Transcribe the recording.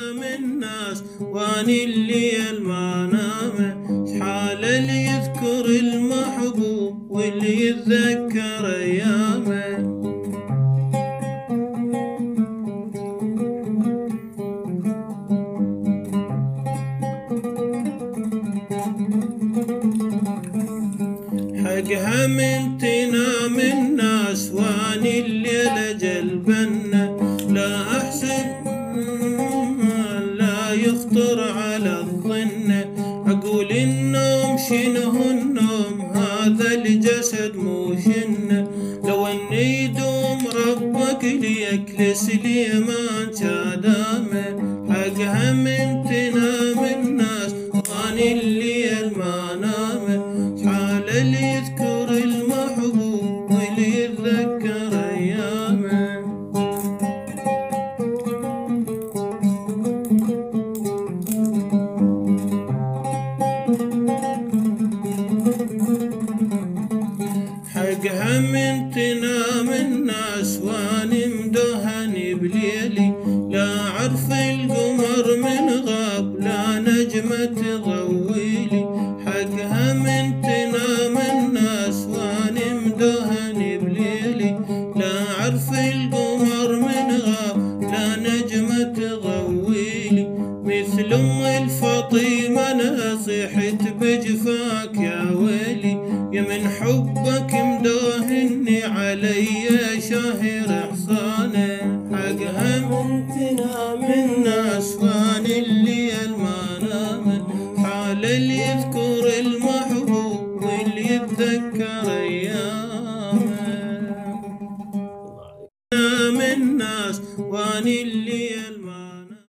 تنام الناس واني الليل ما نامه، شحال اللي يذكر المحبوب واللي يتذكر ايامه. حقها من تنام الناس واني الليل جلبنا، لا احسب لا يخطر على الظن، اقول النوم شنه النوم هذا الجسد مو شنه، لو ان يدوم ربك ليكلس لي ما شادامه. حقها من تنام الناس واني الليل ما نامه، شحال اللي يذكر المحبوب واللي يتذكر ايامه. حقها من تنام الناس واني مدهني بليلي، لا عرف القمر من غاب لا نجمة تضويلي. حقها من تنام الناس واني مدهني بليلي، لا عرف القمر من غاب لا نجمة تضويلي. مثل ام الفطيمة انا صيحت بجفاك يا ويلي، يا من حبك مداهني علي شاهر احصانه. حقها من تنام الناس